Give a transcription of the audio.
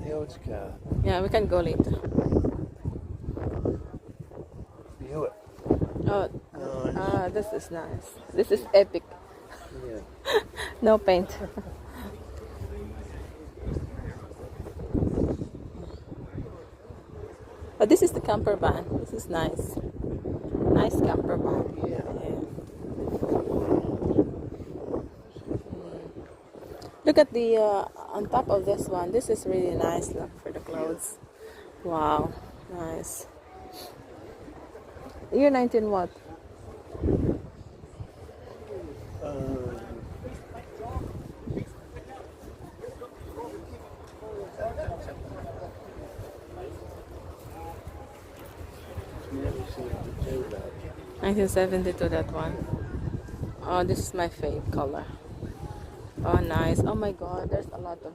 the old car. Yeah, we can go later. View it. Oh, Nice. this is nice. This is epic. Yeah. No paint. Oh, this is the camper van. This is nice. Nice camper van. Yeah. Yeah. Look at the on top of this one. This is really nice. Look for the clothes. Wow, nice. Year 19 what? Never seen it do that. 1972, that one. Oh, this is my fave color. Oh, nice. Oh my god, there's a lot of